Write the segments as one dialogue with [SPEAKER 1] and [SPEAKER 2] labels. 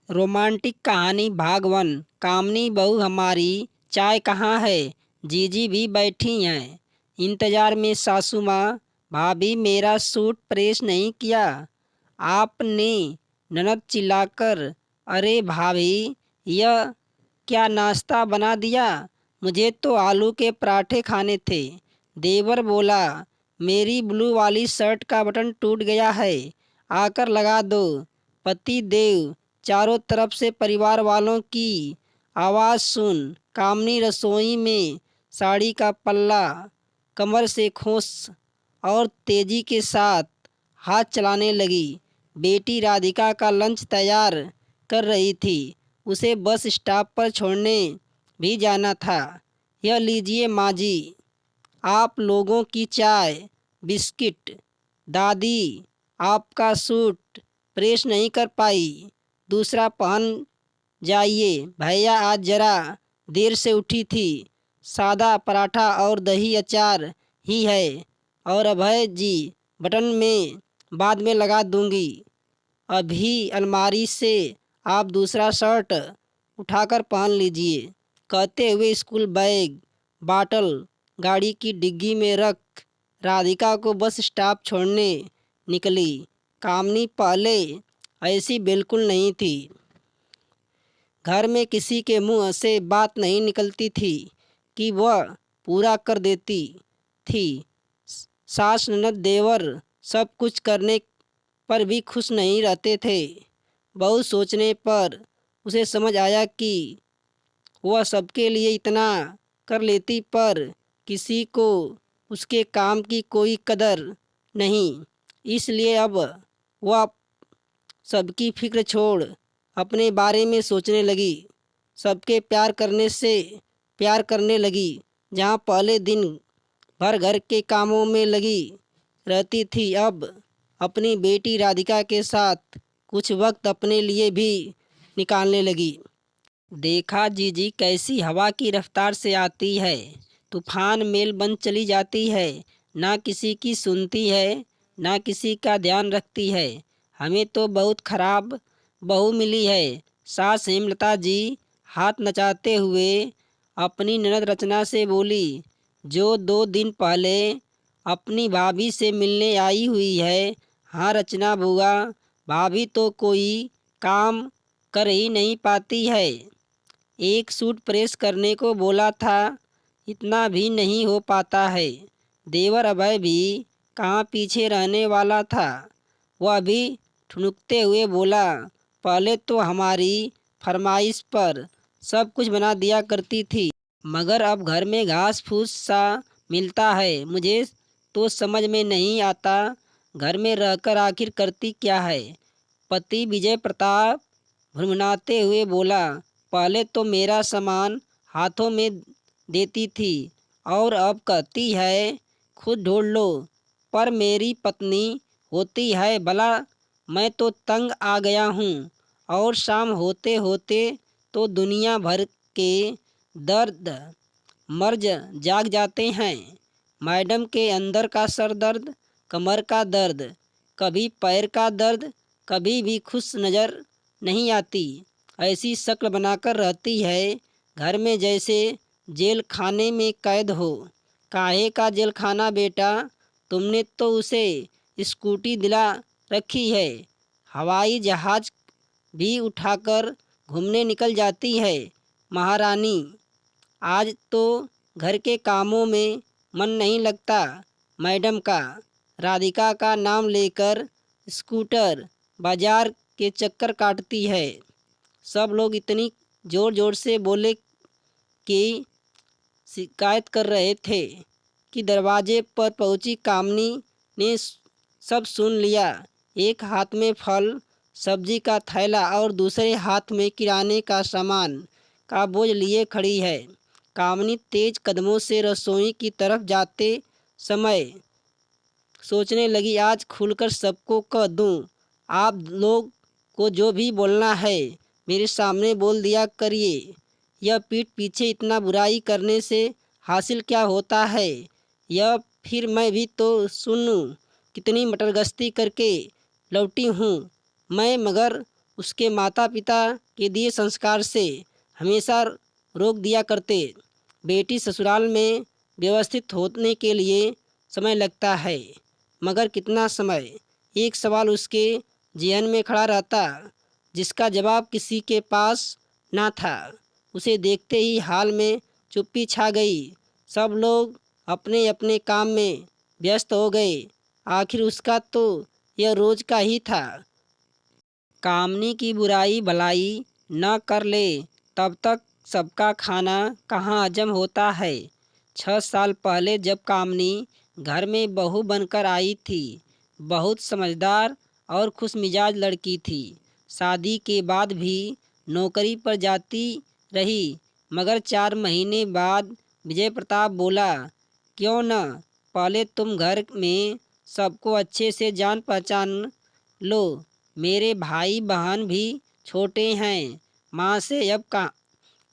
[SPEAKER 1] Romantic कहानी भाग 1। कामनी बहू हमारी चाय कहाँ है। जीजी भी बैठी हैं इंतजार में। सासू माँ, भाभी मेरा सूट प्रेस नहीं किया आपने। ननद चिल्लाकर, अरे भाभी यह क्या नाश्ता बना दिया, मुझे तो आलू के पराठे खाने थे। देवर बोला, मेरी ब्लू वाली शर्ट का बटन टूट गया है, आकर लगा दो। पति देव, चारों तरफ से परिवार वालों की आवाज़ सुन कामनी रसोई में साड़ी का पल्ला कमर से खोस और तेजी के साथ हाथ चलाने लगी। बेटी राधिका का लंच तैयार कर रही थी, उसे बस स्टॉप पर छोड़ने भी जाना था। यह लीजिए माँ जी, आप लोगों की चाय बिस्किट। दादी, आपका सूट प्रेस नहीं कर पाई, दूसरा पहन जाइए। भैया आज जरा देर से उठी थी, सादा पराठा और दही अचार ही है। और अभय जी, बटन में बाद में लगा दूंगी, अभी अलमारी से आप दूसरा शर्ट उठाकर पहन लीजिए। कहते हुए स्कूल बैग बाटल गाड़ी की डिग्गी में रख राधिका को बस स्टॉप छोड़ने निकली। कामनी पहले ऐसी बिल्कुल नहीं थी। घर में किसी के मुंह से बात नहीं निकलती थी कि वह पूरा कर देती थी। सास ननद देवर सब कुछ करने पर भी खुश नहीं रहते थे। बहुत सोचने पर उसे समझ आया कि वह सबके लिए इतना कर लेती पर किसी को उसके काम की कोई कदर नहीं। इसलिए अब वह सबकी फिक्र छोड़ अपने बारे में सोचने लगी। सबके प्यार करने लगी। जहाँ पहले दिन भर घर के कामों में लगी रहती थी, अब अपनी बेटी राधिका के साथ कुछ वक्त अपने लिए भी निकालने लगी। देखा जीजी कैसी हवा की रफ्तार से आती है, तूफान मेल बन चली जाती है, ना किसी की सुनती है ना किसी का ध्यान रखती है। हमें तो बहुत खराब बहू मिली है। सास हेमलता जी हाथ नचाते हुए अपनी ननद रचना से बोली, जो 2 दिन पहले अपनी भाभी से मिलने आई हुई है। हाँ रचना बुआ, भाभी तो कोई काम कर ही नहीं पाती है। एक सूट प्रेस करने को बोला था, इतना भी नहीं हो पाता है। देवर अभय भी कहाँ पीछे रहने वाला था। वह भी ठुनुकते हुए बोला, पहले तो हमारी फरमाइश पर सब कुछ बना दिया करती थी, मगर अब घर में घास फूस सा मिलता है। मुझे तो समझ में नहीं आता घर में रहकर आखिर करती क्या है। पति विजय प्रताप भुनभुनाते हुए बोला, पहले तो मेरा सामान हाथों में देती थी और अब कहती है खुद ढूंढ लो। पर मेरी पत्नी होती है भला, मैं तो तंग आ गया हूँ। और शाम होते होते तो दुनिया भर के दर्द मर्ज जाग जाते हैं। मैडम के अंदर का सर दर्द, कमर का दर्द, कभी पैर का दर्द, कभी भी खुश नज़र नहीं आती। ऐसी शक्ल बनाकर रहती है घर में जैसे जेल खाने में कैद हो। काहे का जेल खाना बेटा, तुमने तो उसे स्कूटी दिला रखी है, हवाई जहाज भी उठाकर घूमने निकल जाती है। महारानी, आज तो घर के कामों में मन नहीं लगता मैडम का। राधिका का नाम लेकर स्कूटर बाजार के चक्कर काटती है। सब लोग इतनी ज़ोर ज़ोर से बोले कि शिकायत कर रहे थे कि दरवाजे पर पहुंची कामनी ने सब सुन लिया। एक हाथ में फल सब्जी का थैला और दूसरे हाथ में किराने का सामान का बोझ लिए खड़ी है। कामनी तेज कदमों से रसोई की तरफ जाते समय सोचने लगी, आज खुलकर सबको कह दूं, आप लोग को जो भी बोलना है मेरे सामने बोल दिया करिए। यह पीठ पीछे इतना बुराई करने से हासिल क्या होता है, यह फिर मैं भी तो सुनूं। कितनी मटरगश्ती करके लौटी हूँ मैं, मगर उसके माता पिता के दिए संस्कार से हमेशा रोक दिया करते। बेटी ससुराल में व्यवस्थित होने के लिए समय लगता है, मगर कितना समय? एक सवाल उसके जेहन में खड़ा रहता, जिसका जवाब किसी के पास ना था। उसे देखते ही हाल में चुप्पी छा गई। सब लोग अपने अपने काम में व्यस्त हो गए। आखिर उसका तो यह रोज का ही था। कामनी की बुराई भलाई न कर ले तब तक सबका खाना कहाँ हजम होता है। 6 साल पहले जब कामनी घर में बहू बनकर आई थी, बहुत समझदार और खुशमिजाज लड़की थी। शादी के बाद भी नौकरी पर जाती रही, मगर 4 महीने बाद विजय प्रताप बोला, क्यों न पहले तुम घर में सबको अच्छे से जान पहचान लो। मेरे भाई बहन भी छोटे हैं, माँ से अब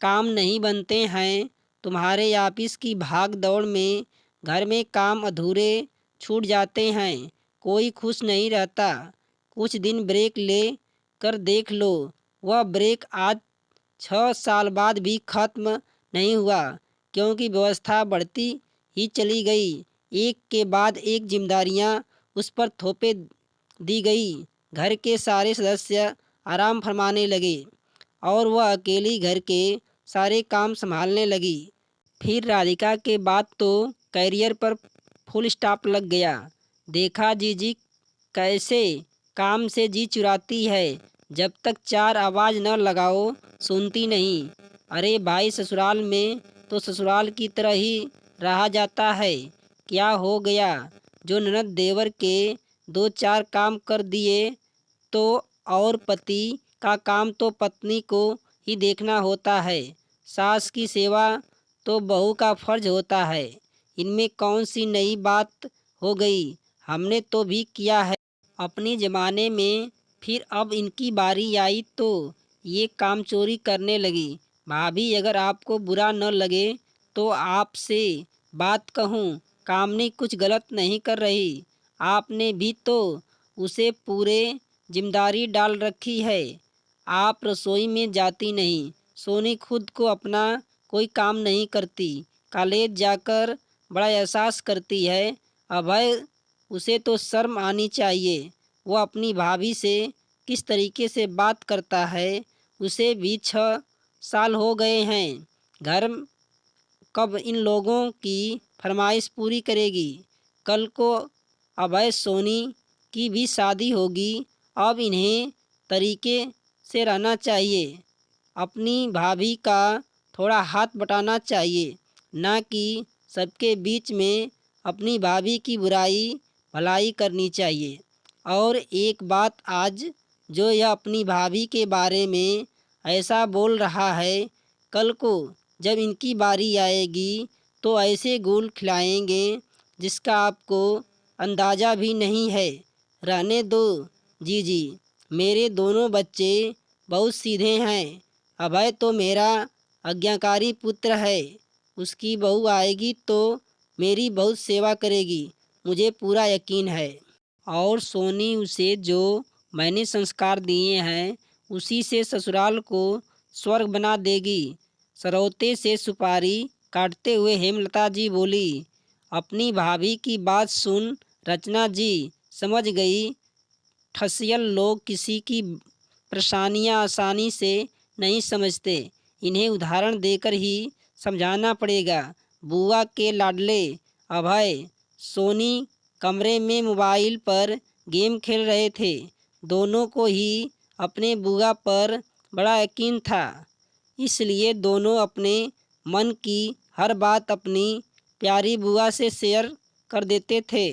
[SPEAKER 1] काम नहीं बनते हैं। तुम्हारे ऑफिस की भाग दौड़ में घर में काम अधूरे छूट जाते हैं। कोई खुश नहीं रहता। कुछ दिन ब्रेक ले कर देख लो। वह ब्रेक आज 6 साल बाद भी खत्म नहीं हुआ, क्योंकि व्यवस्था बढ़ती ही चली गई। एक के बाद एक जिम्मेदारियां उस पर थोपे दी गई। घर के सारे सदस्य आराम फरमाने लगे और वह अकेली घर के सारे काम संभालने लगी। फिर राधिका के बाद तो करियर पर फुल स्टॉप लग गया। देखा जीजी कैसे काम से जी चुराती है। जब तक चार आवाज़ न लगाओ सुनती नहीं। अरे भाई, ससुराल में तो ससुराल की तरह ही रहा जाता है। क्या हो गया? जो ननद देवर के 2-4 काम कर दिए तो और पति का काम तो पत्नी को ही देखना होता है। सास की सेवा तो बहू का फर्ज होता है। इनमें कौन सी नई बात हो गई? हमने तो भी किया है अपने ज़माने में। फिर अब इनकी बारी आई तो ये काम चोरी करने लगी। भाभी, अगर आपको बुरा न लगे तो आपसे बात कहूँ। कामनी कुछ गलत नहीं कर रही। आपने भी तो उसे पूरे जिम्मेदारी डाल रखी है। आप रसोई में जाती नहीं। सोनी खुद को अपना कोई काम नहीं करती। कॉलेज जाकर बड़ा एहसास करती है। अभय, उसे तो शर्म आनी चाहिए। वो अपनी भाभी से किस तरीके से बात करता है। उसे भी 6 साल हो गए हैं। घर कब इन लोगों की फरमाइश पूरी करेगी? कल को अभय सोनी की भी शादी होगी। अब इन्हें तरीके से रहना चाहिए। अपनी भाभी का थोड़ा हाथ बटाना चाहिए, ना कि सबके बीच में अपनी भाभी की बुराई भलाई करनी चाहिए। और एक बात, आज जो यह अपनी भाभी के बारे में ऐसा बोल रहा है, कल को जब इनकी बारी आएगी तो ऐसे गुल खिलाएंगे जिसका आपको अंदाज़ा भी नहीं है। रहने दो जीजी, मेरे दोनों बच्चे बहुत सीधे हैं। अभय तो मेरा आज्ञाकारी पुत्र है। उसकी बहू आएगी तो मेरी बहुत सेवा करेगी, मुझे पूरा यकीन है। और सोनी, उसे जो मैंने संस्कार दिए हैं उसी से ससुराल को स्वर्ग बना देगी। सरौते से सुपारी काटते हुए हेमलता जी बोली। अपनी भाभी की बात सुन रचना जी समझ गई। ठसियल लोग किसी की परेशानियां आसानी से नहीं समझते। इन्हें उदाहरण देकर ही समझाना पड़ेगा। बुआ के लाडले अभय सोनी कमरे में मोबाइल पर गेम खेल रहे थे। दोनों को ही अपने बुआ पर बड़ा यकीन था, इसलिए दोनों अपने मन की हर बात अपनी प्यारी बुआ से शेयर कर देते थे।